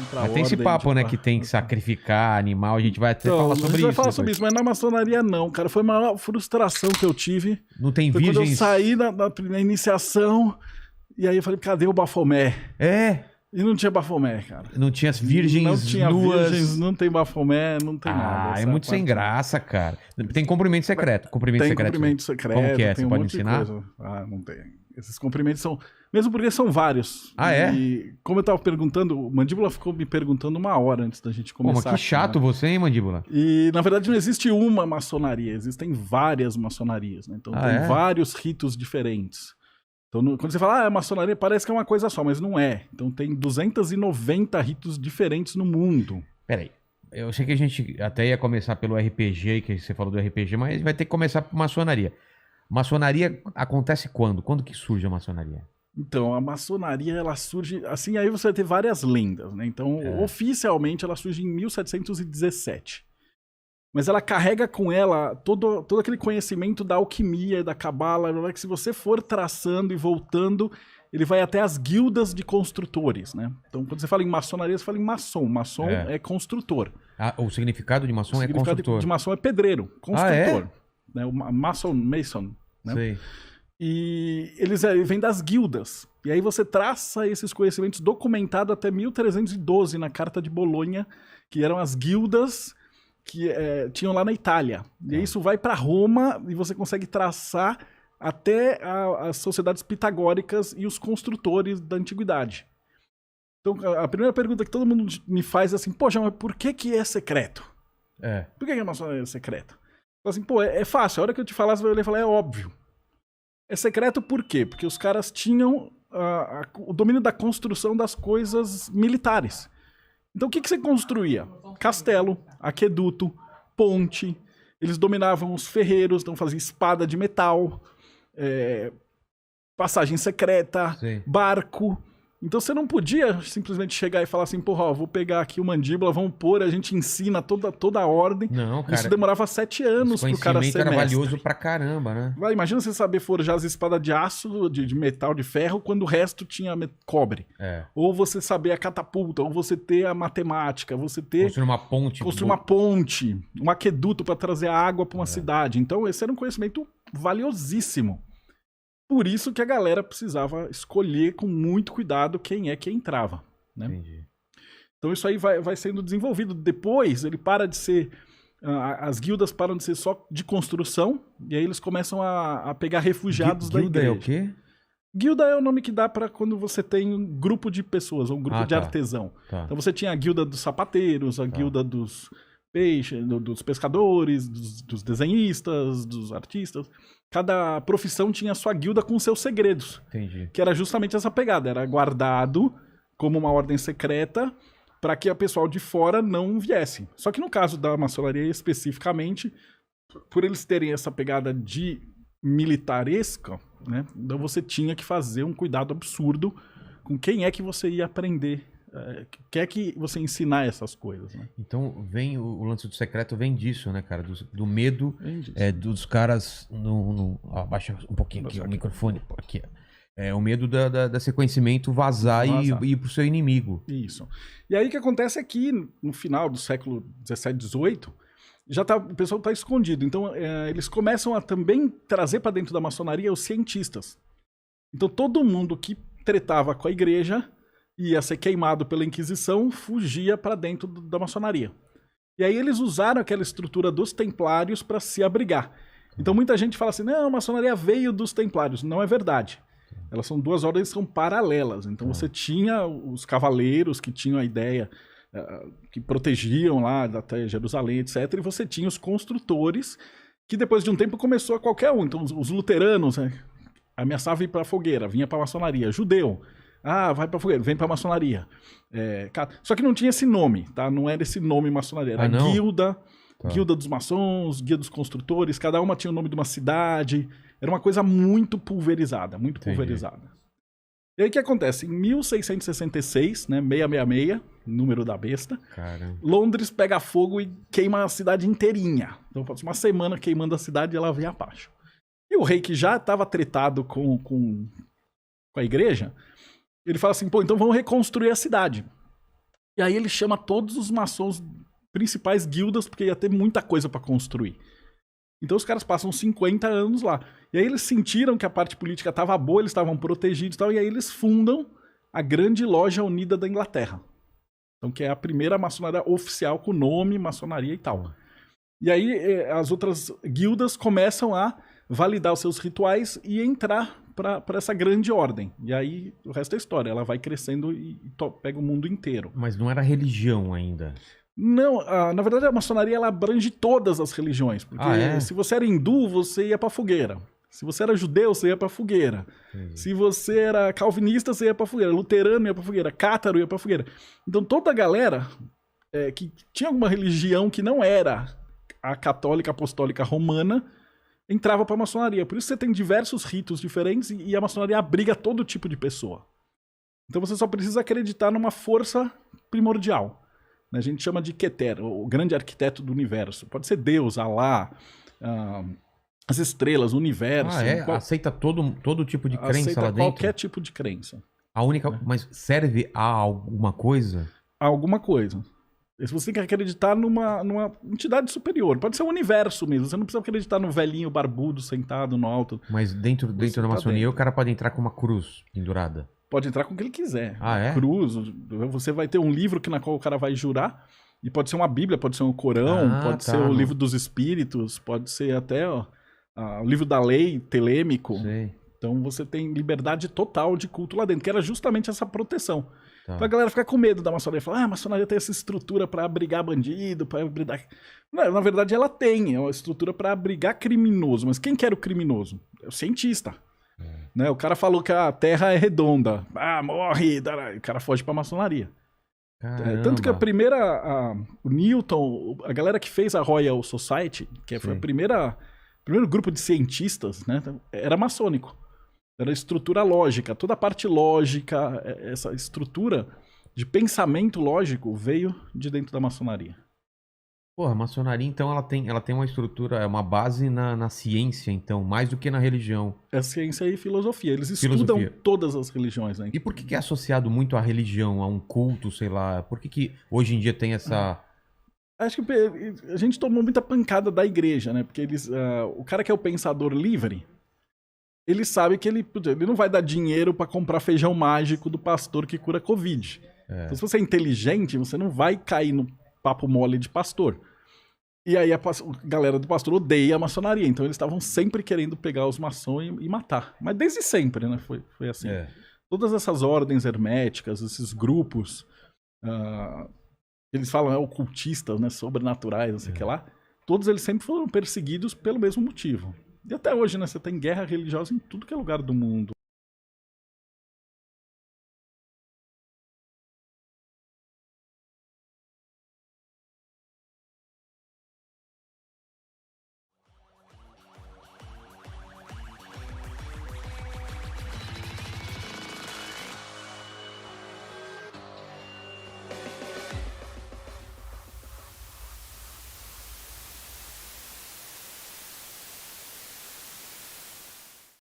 pra Mas tem esse ordem, papo, né, pra- que tem que sacrificar animal, a gente vai até Então, falar a gente sobre vai isso falar depois. sobre isso, mas na maçonaria não, cara. Foi a maior frustração que eu tive. Não tem Foi quando eu virgens... saí na iniciação, e aí eu falei, cadê o Bafomé? É, E não tinha Bafomé, cara. não tinha as virgens Não tinha nuas... virgens, não tem Bafomé, não tem nada. Ah, é essa muito sem parte- graça, cara. Tem cumprimento secreto. Cumprimento Tem secreto. cumprimento secreto. Como que é? Tem Você um pode monte de ensinar? coisa. Ah, não tem. Esses cumprimentos são... Mesmo porque são vários. Ah, é? E como eu tava perguntando, o Mandíbula ficou me perguntando 1 hora antes da gente Pô, mas começar. que aqui, chato né? você, hein, Mandíbula? E, na verdade, não existe uma maçonaria. Existem várias maçonarias, né? Então, Ah, tem é? vários ritos diferentes. Então, quando você fala, maçonaria, parece que é uma coisa só, mas não é. Então, tem 290 ritos diferentes no mundo. Peraí. Eu sei que a gente até ia começar pelo RPG, que você falou do RPG, mas vai ter que começar por maçonaria. Maçonaria acontece quando? Quando que surge a maçonaria? Então, a maçonaria, ela surge... Assim, aí você vai ter várias lendas, né? Então, oficialmente, ela surge em 1717. Mas ela carrega com ela todo aquele conhecimento da alquimia, da cabala, que se você for traçando e voltando, ele vai até as guildas de construtores, né? Então, quando você fala em maçonaria, você fala em maçom. Maçom é construtor. Ah, o significado de maçom O é significado construtor. de maçom é pedreiro, construtor. Né? O maçon, né? Sei. E eles vêm das guildas. E aí você traça esses conhecimentos documentados até 1312, na Carta de Bolonha, que eram as guildas que tinham lá na Itália. E aí isso vai para Roma e você consegue traçar até as sociedades pitagóricas e os construtores da antiguidade. Então, a primeira pergunta que todo mundo me faz é assim, poxa, mas por que é secreto? É. Por que a maçonaria é secreta? Assim, pô, é fácil. A hora que eu te falar, você vai olhar e falar, é óbvio. É secreto por quê? Porque os caras tinham o domínio da construção das coisas militares. Então, o que você construía? Castelo, aqueduto, ponte. Eles dominavam os ferreiros, então faziam espada de metal, passagem secreta, Sim. barco. Então você não podia simplesmente chegar e falar assim, porra, ó, vou pegar aqui o Mandíbula, vamos pôr, a gente ensina toda a ordem. Não, cara. Isso demorava 7 anos pro cara ser era mestre. valioso pra caramba, né? Vai, imagina você saber forjar as espadas de aço, de metal, de ferro, quando o resto tinha cobre. É. Ou você saber a catapulta, ou você ter a matemática, você ter... Construir uma ponte. Construir uma ponte, um aqueduto para trazer a água para uma cidade. Então, esse era um conhecimento valiosíssimo. Por isso que a galera precisava escolher com muito cuidado quem é que entrava. Né? Entendi. Então, isso aí vai sendo desenvolvido. Depois, ele para de ser... as guildas param de ser só de construção, e aí eles começam a pegar refugiados da Guilda igreja. é o quê? Guilda é o nome que dá para quando você tem um grupo de pessoas, um grupo de tá. artesão. Tá. Então você tinha a guilda dos sapateiros, a guilda dos peixes, dos pescadores, dos desenhistas, dos artistas. Cada profissão tinha a sua guilda com seus segredos. Entendi. Que era justamente essa pegada. Era guardado como uma ordem secreta para que a pessoal de fora não viesse. Só que no caso da maçonaria especificamente, por eles terem essa pegada de militaresca, né? Então você tinha que fazer um cuidado absurdo com quem é que você ia aprender, quer que você ensinar essas coisas, né? Então vem o lance do secreto vem disso, né, cara? Do medo dos caras abaixa um pouquinho aqui o microfone. Aqui. O medo desse conhecimento vazar. E ir pro seu inimigo. Isso. E aí o que acontece é que no final do século 17, 18, o pessoal está escondido. Então eles começam a também trazer para dentro da maçonaria os cientistas. Então todo mundo que tretava com a igreja ia ser queimado pela Inquisição, fugia para dentro da maçonaria. E aí eles usaram aquela estrutura dos templários para se abrigar. Então muita gente fala assim, não, a maçonaria veio dos templários. Não é verdade. Elas são 2 ordens que são paralelas. Então você tinha os cavaleiros que tinham a ideia, que protegiam lá até Jerusalém, etc. E você tinha os construtores, que depois de um tempo começou a qualquer um. Então os luteranos ameaçavam ir para a fogueira, vinha para a maçonaria. Judeu, vai pra fogueira, vem pra maçonaria. Só que não tinha esse nome, tá? Não era esse nome maçonaria. Era guilda, guilda dos maçons, guilda dos construtores, cada uma tinha o nome de uma cidade. Era uma coisa muito pulverizada, muito pulverizada. E aí o que acontece? Em 1666, né, 666, número da besta, Caramba. Londres pega fogo e queima a cidade inteirinha. Então passa uma semana queimando a cidade e ela vem abaixo. E o rei, que já estava tretado com a igreja, ele fala assim, pô, então vamos reconstruir a cidade. E aí ele chama todos os maçons principais guildas, porque ia ter muita coisa para construir. Então os caras passam 50 anos lá. E aí eles sentiram que a parte política estava boa, eles estavam protegidos e tal, e aí eles fundam a Grande Loja Unida da Inglaterra. Então, que é a primeira maçonaria oficial com nome, maçonaria e tal. E aí as outras guildas começam a validar os seus rituais e entrar para essa grande ordem. E aí o resto é história, ela vai crescendo e pega o mundo inteiro. Mas não era religião ainda? Não, na verdade a maçonaria ela abrange todas as religiões. Porque se você era hindu, você ia pra fogueira. Se você era judeu, você ia pra fogueira. Se você era calvinista, você ia pra fogueira. Luterano ia pra fogueira. Cátaro ia pra fogueira. Então toda a galera que tinha alguma religião que não era a católica apostólica romana entrava pra maçonaria. Por isso você tem diversos ritos diferentes e a maçonaria abriga todo tipo de pessoa. Então você só precisa acreditar numa força primordial. A gente chama de Keter, o grande arquiteto do universo. Pode ser Deus, Alá, as estrelas, o universo. Aceita todo tipo de crença aceita lá dentro? Qualquer tipo de crença. A única... Mas serve a alguma coisa? A alguma coisa. Você tem que acreditar numa entidade superior. Pode ser o universo mesmo. Você não precisa acreditar no velhinho barbudo sentado no alto. Mas dentro da maçonaria o cara pode entrar com uma cruz pendurada? Pode entrar com o que ele quiser. É? Cruz. Você vai ter um livro na qual o cara vai jurar. E pode ser uma Bíblia, pode ser um Corão, pode ser o livro dos Espíritos, pode ser até o livro da lei, telêmico. Sei. Então você tem liberdade total de culto lá dentro, que era justamente essa proteção. Tá. Pra galera ficar com medo da maçonaria. Falar, a maçonaria tem essa estrutura pra abrigar bandido, pra abrigar... Não, na verdade ela tem, é uma estrutura pra abrigar criminoso. Mas quem que era o criminoso? É o cientista. Né? O cara falou que a Terra é redonda. Morre! O cara foge pra maçonaria. Tanto que a primeira... o Newton, a galera que fez a Royal Society, que foi o primeiro grupo de cientistas, né, era maçônico. Era estrutura lógica. Toda a parte lógica, essa estrutura de pensamento lógico veio de dentro da maçonaria. Porra, a maçonaria, então, ela tem uma estrutura, é uma base na ciência, então, mais do que na religião. É ciência e filosofia. Eles estudam todas as religiões, né? E por que é associado muito à religião, a um culto, sei lá? Por que hoje em dia tem essa... Acho que a gente tomou muita pancada da igreja, né? Porque o cara que é o pensador livre, ele sabe que ele não vai dar dinheiro pra comprar feijão mágico do pastor que cura Covid. Então, se você é inteligente, você não vai cair no papo mole de pastor. E aí a galera do pastor odeia a maçonaria. Então eles estavam sempre querendo pegar os maçons e matar. Mas desde sempre, né? Foi assim. Todas essas ordens herméticas, esses grupos... eles falam ocultistas, né, sobrenaturais, não sei o que lá. Todos eles sempre foram perseguidos pelo mesmo motivo. E até hoje, né, você tem guerra religiosa em tudo que é lugar do mundo.